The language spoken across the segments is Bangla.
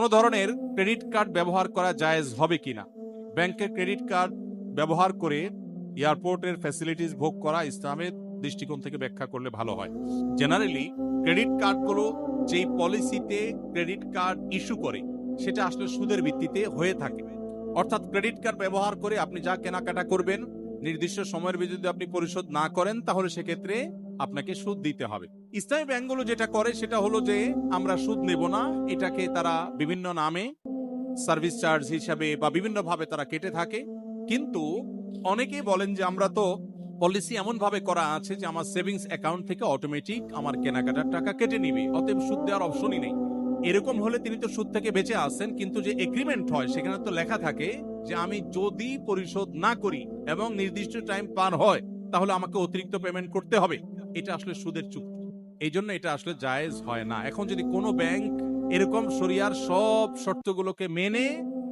কোনো ধরনের ক্রেডিট কার্ড ব্যবহার করা জায়েজ হবে কিনা? ব্যাংকের ক্রেডিট কার্ড ব্যবহার করে এয়ারপোর্টের ফ্যাসিলিটিস ভোগ করা ইসলামের দৃষ্টিকোণ থেকে ব্যাখ্যা করলে ভালো হয়। জেনারেলি ক্রেডিট কার্ডগুলো যেই পলিসিতে ক্রেডিট কার্ড ইস্যু করে সেটা আসলে সুদের ভিত্তিতে হয়ে থাকে। অর্থাৎ ক্রেডিট কার্ড ব্যবহার করে আপনি যা কেনাকাটা করবেন নির্দিষ্ট সময়ের ভিতরে যদি আপনি পরিশোধ না করেন তাহলে সেক্ষেত্রে আপনাকে সুদ দিতে হবে। ইসলামী ব্যাংকগুলো যেটা করে সেটা হলো যে আমরা সুদ নেব না, এটাকে তারা বিভিন্ন নামে সার্ভিস চার্জ হিসাবে বা বিভিন্ন ভাবে তারা কেটে থাকে। কিন্তু অনেকেই বলেন যে আমরা তো পলিসি এমন ভাবে করা আছে যে আমার সেভিংস অ্যাকাউন্ট থেকে অটোমেটিক আমার কেনাকাটার টাকা কেটে নিবে, অতএব সুদ দেওয়ার অপশনই নেই। এরকম হলে তিনি তো সুদ থেকে বেঁচে আসেন, কিন্তু যে এগ্রিমেন্ট হয় সেখানে তো লেখা থাকে যে আমি যদি পরিশোধ না করি এবং নির্দিষ্ট টাইম পার হয় তাহলে আমাকে অতিরিক্ত পেমেন্ট করতে হবে। এটা আসলে সুদের চুক্তি, এই জন্য এটা আসলে জায়েজ হয় না। এখন যদি কোনো ব্যাংক এরকম শরিয়ার সব শর্তগুলোকে মেনে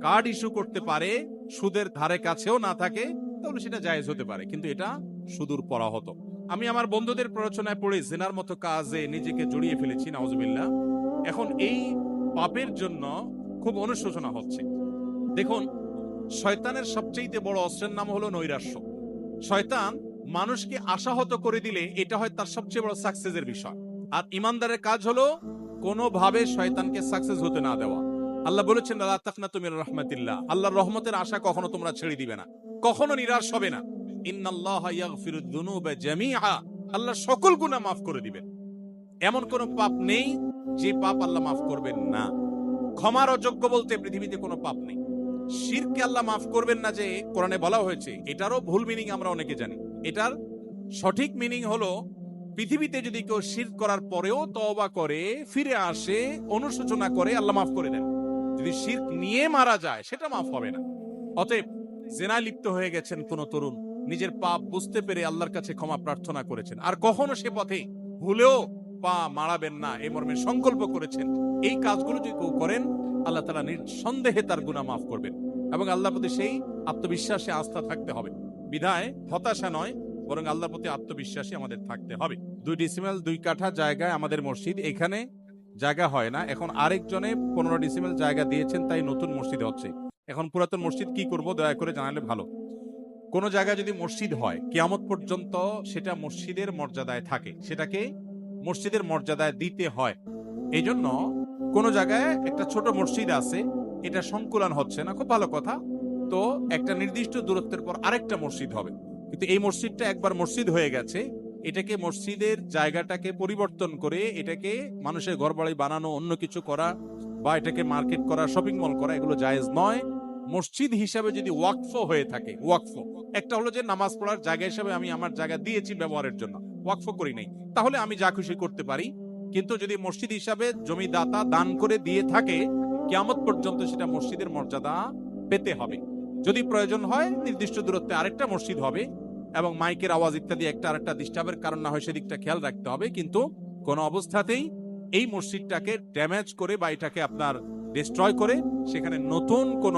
কার্ড ইস্যু করতে পারে, সুদের ধারে কাছেও না থাকে, তাহলে সেটা জায়েজ হতে পারে, কিন্তু এটা সুদূর পরাহত। আমি আমার বন্ধুদের প্ররোচনায় পড়ে জিনার মতো কাজে নিজেকে জড়িয়ে ফেলেছি, নাউজুবিল্লাহ। এখন এই পাপের জন্য খুব অনুশোচনা হচ্ছে। দেখুন, শয়তানের সবচেয়ে বড় অস্ত্রের নাম হলো নৈরাশ্য। শয়তান মানুষকে আশাহত করে দিলে এটা হয় তার সবচেয়ে বড় সাকসেসের বিষয়। আর ইমানদারের কাজ হলো কোনোভাবে শয়তানকে সাকসেস হতে না দেওয়া। আল্লাহ বলেছেন লা তাকনাতু মির রাহমাতিল্লাহ, আল্লাহর রহমতের আশা কখনো তোমরা ছেড়ে দিবে না, কখনো নিরাশ হবে না। ইন্নাল্লাহা ইয়াগফিরুদ যুনুবা জামিআ, আল্লাহ সকল গুনাহ মাফ করে দিবেন। এমন কোন পাপ নেই যে পাপ আল্লাহ মাফ করবেন না। ক্ষমার অযোগ্য বলতে পৃথিবীতে কোনো পাপ নেই। শিরকে আল্লাহ মাফ করবেন না যে কোরআনে বলা হয়েছে, এটারও ভুল মিনিং আমরা অনেকে জানি। এটার সঠিক মিনিং হলো পৃথিবীতে যদি কেউ শিরক করার পরেও তওবা করে, ফিরে আসে, অনুশোচনা করে, আল্লাহ মাফ করে দেন। যদি শিরক নিয়ে মারা যায় সেটা মাফ হবে না। অতএব জেনায় লিপ্ত হয়ে গেছেন কোন তরুণ, নিজের পাপ বুঝতে পেরে আল্লাহর কাছে ক্ষমা প্রার্থনা করেছেন, আর কখনো সে পথে ভুলেও পা মারাবেন না এই মর্মে সংকল্প করেছেন, এই কাজগুলো যদি কেউ করেন আল্লাহ তাআলা নিঃসন্দেহে তার গুনাহ মাফ করবেন। এবং আল্লাহর প্রতি সেই আত্মবিশ্বাসে আস্থা থাকতে হবে। বিধায় হতাশা নয়, বরং আল্লাহর প্রতি আত্মবিশ্বাসী আমাদের থাকতে হবে। 2 ডিসিমেল 2 কাঠা জায়গায় আমাদের মসজিদ, এখানে জায়গা হয় না। এখন আরেকজনে 15 ডিসিমেল জায়গা দিয়েছেন, তাই নতুন মসজিদ হচ্ছে। এখন পুরাতন মসজিদ কি করব দয়া করে জানালে ভালো। কোন জায়গায় যদি মসজিদ হয় কিয়ামত পর্যন্ত সেটা মসজিদের মর্যাদায় থাকে, সেটাকে মসজিদের মর্যাদায় দিতে হয়। এই জন্য কোন জায়গায় একটা ছোট মসজিদ আছে, এটা সংকুলান হচ্ছে না, খুব ভালো কথা, তো একটা নির্দিষ্ট দূরত্বের পর আরেকটা মসজিদ হবে। কিন্তু এই মসজিদটা একবার মসজিদ হয়ে গেছে, এটাকে মসজিদের জায়গাটাকে পরিবর্তন করে এটাকে মানুষের ঘরবাড়ি বানানো, অন্য কিছু করা, বা এটাকে মার্কেট করা, শপিং মল করা, এগুলো জায়েজ নয়। মসজিদ হিসাবে যদি ওয়াকফ হয়ে থাকে, ওয়াকফ একটা হলো যে নামাজ পড়ার জায়গা হিসাবে আমি আমার জায়গা দিয়েছি ব্যবহারের জন্য, ওয়াকফ করি নাই, তাহলে আমি যা খুশি করতে পারি। কিন্তু যদি মসজিদ হিসাবে জমিদাতা দান করে দিয়ে থাকে, কিয়ামত পর্যন্ত সেটা মসজিদের মর্যাদা পেতে হবে। যদি প্রয়োজন হয় নির্দিষ্ট দূরত্বে আরেকটা মসজিদ হবে, এবং মাইকের আওয়াজ ইত্যাদি একটা আরেকটা ডিস্টার্বের কারণ না হয় সেদিকটা খেয়াল রাখতে হবে। কিন্তু কোন অবস্থাতেই এই মসজিদটাকে ড্যামেজ করে বা এটাকে আপনার ডিস্ট্রয় করে সেখানে নতুন কোন